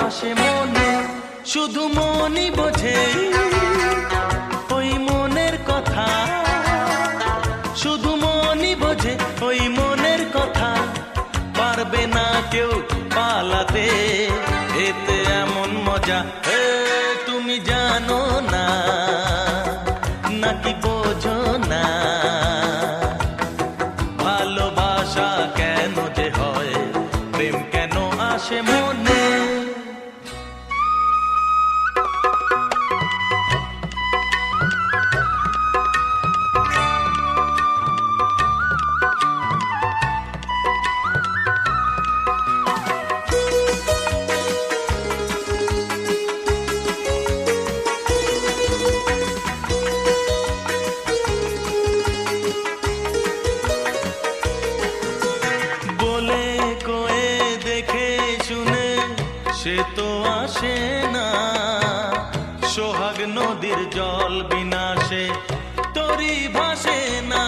আসে মনে, শুধু মনই বোঝে ওই মনের কথা, শুধু মনই বোঝে ওই মনের কথা। পারবে না কেউ পালাতে, এতে এমন মজা তুমি জানো না, নাকি বোঝো না? ভালোবাসা কেন যে হয়, প্রেম কেন আসে মনে। সে তো আসে না, সোহাগ নদীর জল বিনাশে তরি ভাসে না।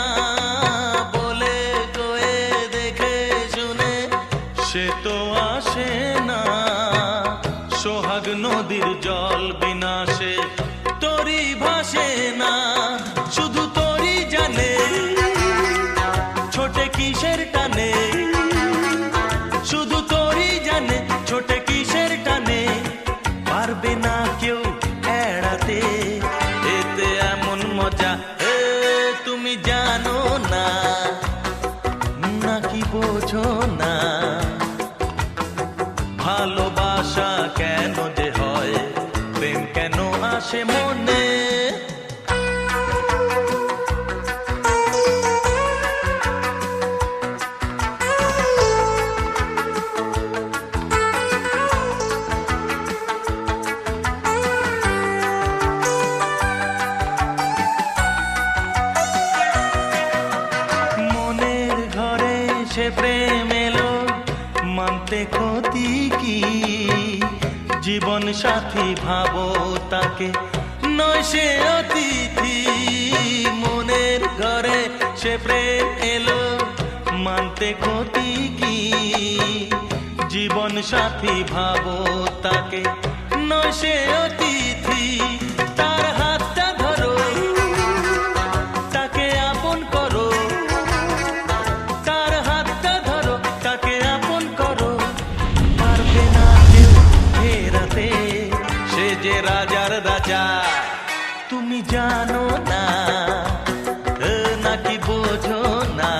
বলে কয়ে দেখে শুনে সে তো আসে না, সোহাগ নদীর জল বিনাশে তরি ভাসে না। শুধু তরি জানে ছোটে কিসের টানে, শুধু তরি জানে ছোটে কিসের টানে। পারবে না কেউ এড়াতে, এতে এমন মজা তুমি জানো না, নাকি বোঝো না? ভালোবাসা কেন যে হয়, প্রেম কেন আসে মনে। প্রেম এলো মানতে ক্ষতি কি, জীবন সাথী ভাবো তাকে নয় সে অতিথি। মনের ঘরে সে প্রেম এলো মানতে ক্ষতি কি, জীবন সাথী ভাবো তাকে নয় সে অতিথি। তার হাতটা ধরো, তাকে আপন করো, সে যে রাজার রাজা তুমি জানো না, নাকি বোঝো না?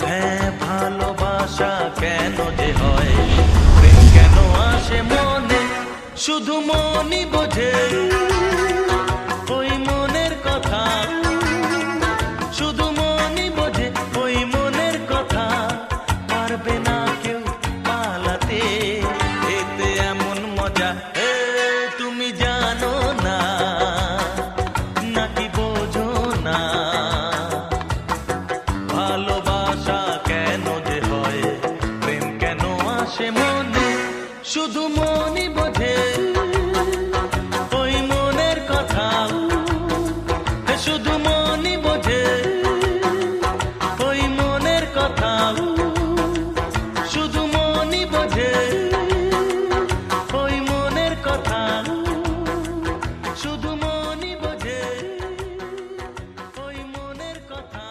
হ্যাঁ, ভালোবাসা কেন যে হয়, প্রেম কেন আসে মনে, শুধু মনই বোঝে ওই মনের কথা, শুধু মনই বোঝে ওই মনের কথা। পারবে না কেউ পালাতে, এতে এমন মজা তুমি জানো না, নাকি বোঝো না? ভালোবাসা কেন যে হয়, প্রেম কেন আসে মনে, শুধু মনই বোঝে ওই মনের কথা, শুধু মনই বোঝে ওই মনের কথা, শুধু মনই বোঝে ওই মনের কথা, শুধু মনই বোঝে ওই মনের কথা।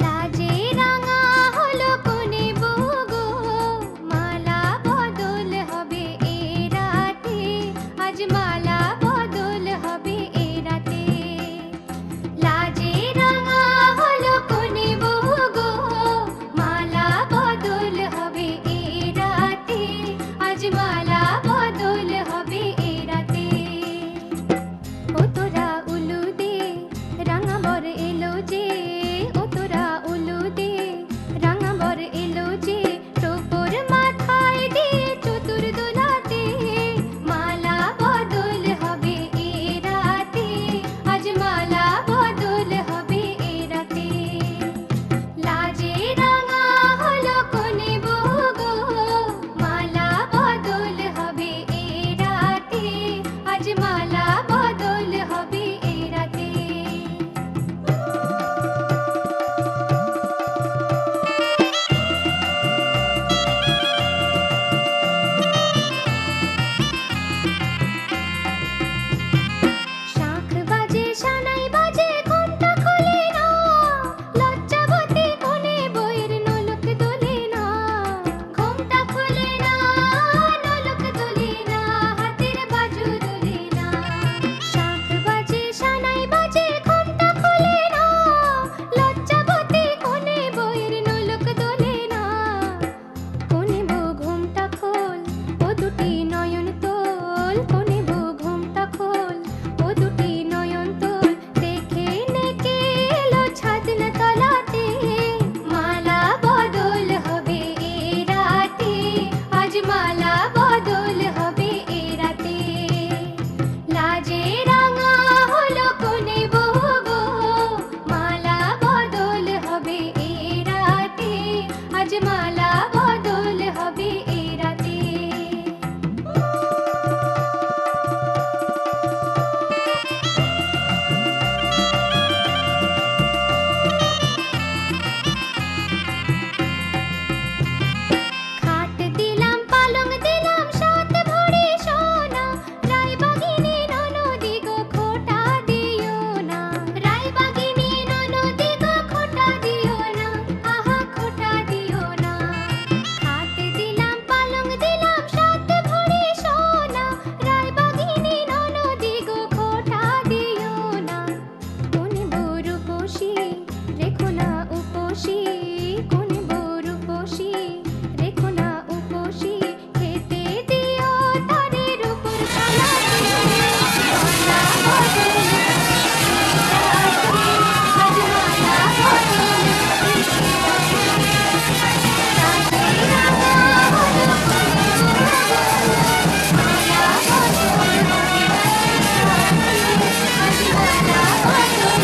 লাজে রাঙা হলো কোনে বগো, মালা মালা বদল হবে এই রাতে। খাট দিলাম পালং দিলাম সাত ভরি সোনা, রায়বাগিনী ননদি গো খোটা দিও না, রায়বাগিনী ননদি গো খোটা দিও না, আহা খোটা দিও না। খাট দিলাম পালং দিলাম সাত ভরি সোনা, রায়বাগিনী ননদি গো খোটা দিও না। কোন বড় উপসী রেখো না উপসী, কোন বড় উপসী রেখো না উপসী, খেতে দিও তারের উপর কালা দিও। মালা বদল আজ মালা বদল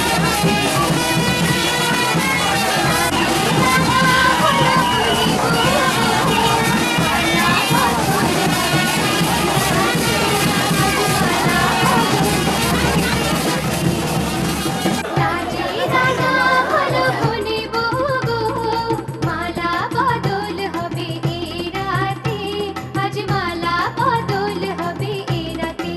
রাজে রাজা হলো কোনে বউ গো, মালা বদল হবে এই রাতে, আজ মালা বদল হবে এই রাতে।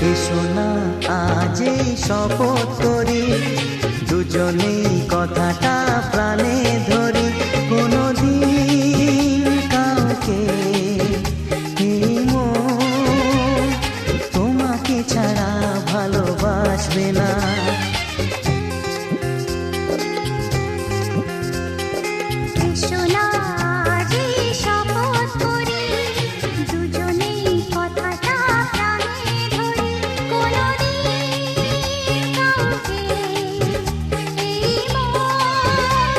এসো না আজ এই শপথ করি, দুজনেই কথাটা প্রাণে ধরি, কোনোদিন কাউকে এই মন তোমাকে ছাড়া ভালোবাসবে না। এসো না আজ এই শপথ করি, দুজনেই কথাটা প্রাণে ধরি, কোনোদিন কাউকে এই মন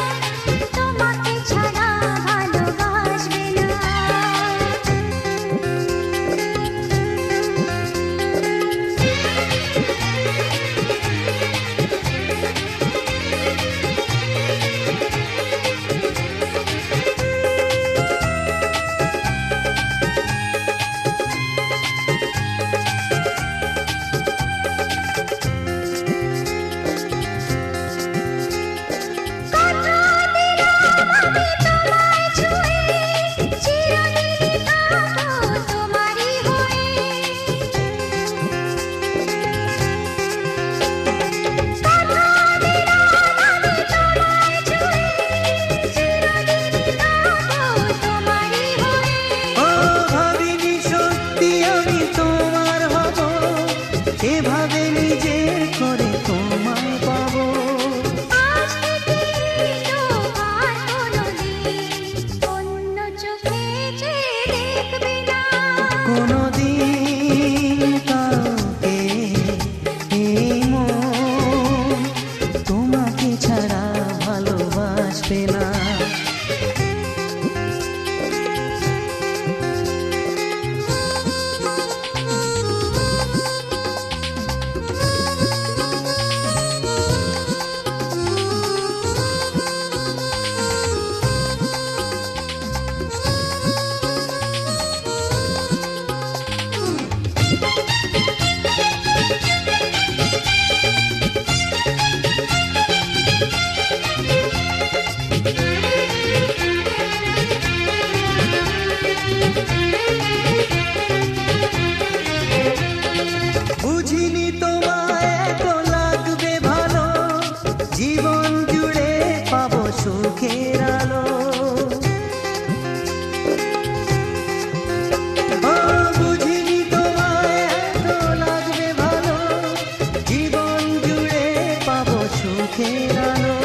চোখের আলো।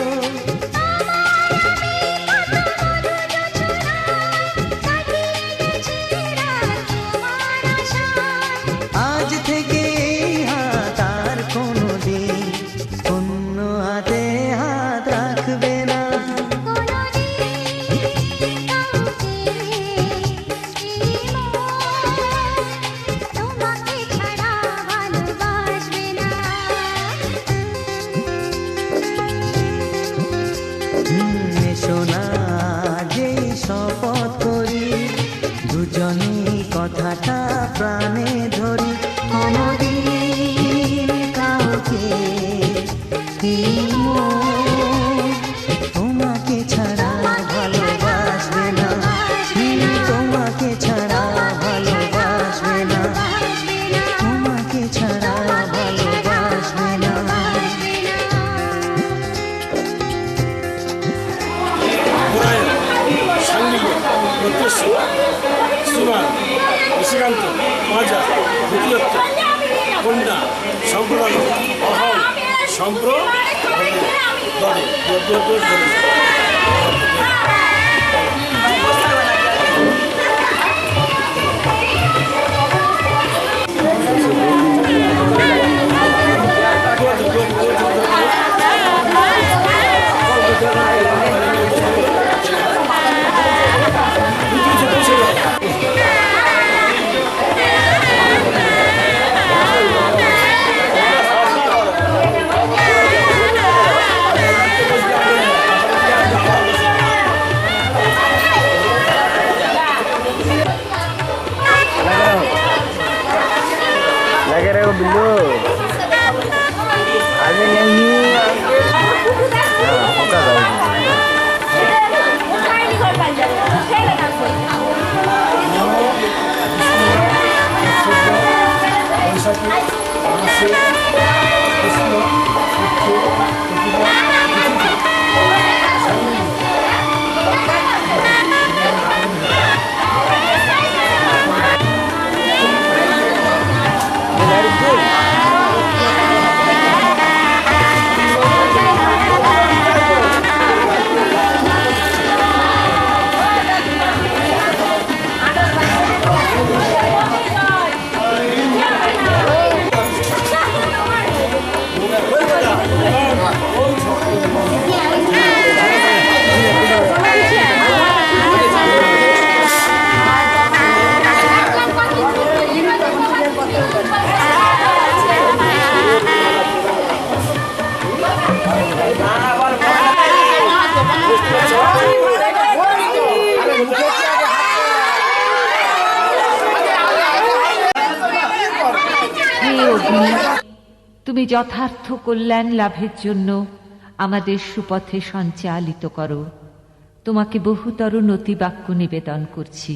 আজ থেকে এই হাত আর কোনোদিন অন্য হাতে হাত রাখবে না। এসো না যেই শপথ করি, দুজনেই কথাটা প্রাণে ধরি। কোনোদিন কাউকে এই মন তোমাকে ছাড়া ভালোবাসবে না। তোমাকে ছাড়া ভালোবাসবে না। তোমাকে ছাড়া ভালোবাসবে না। শ্রীমান নিশিকান্ত মাজা দ্বিতীয়ত্ব কন্যা সম্প্রদায় অহম সম্প্র लगे रहे हो बिल्लू आगे नहीं তুমি যথার্থ কল্যাণ লাভের জন্য আমাদের সুপথে সঞ্চালিত করো। তোমাকে বহুতর নতিবাক্য নিবেদন করছি।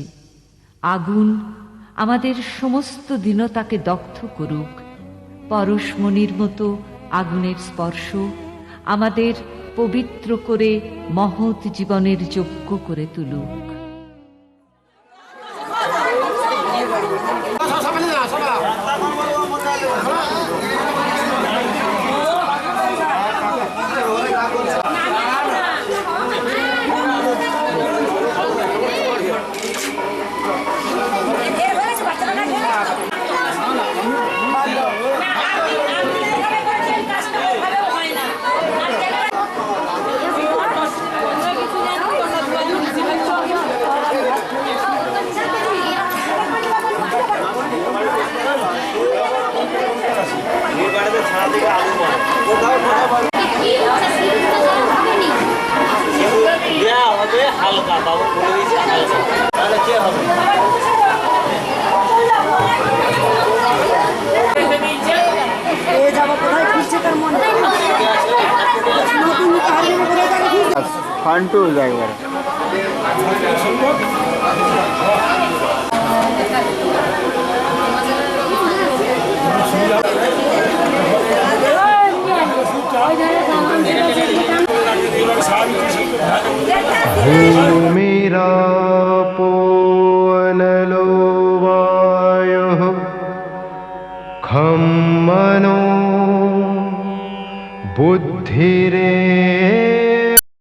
আগুন আমাদের সমস্ত দীনতাকে দগ্ধ করুক। পরশমণির মতো আগুনের স্পর্শ আমাদের পবিত্র করে মহৎ জীবনের যোগ্য করে তুলুক। হালকা বাবু বলে দিয়েছে হালকা, তাহলে কে হবে? ফান্টু একবার भूमिरापोऽनलो वायुः खं मनो बुद्धिरेव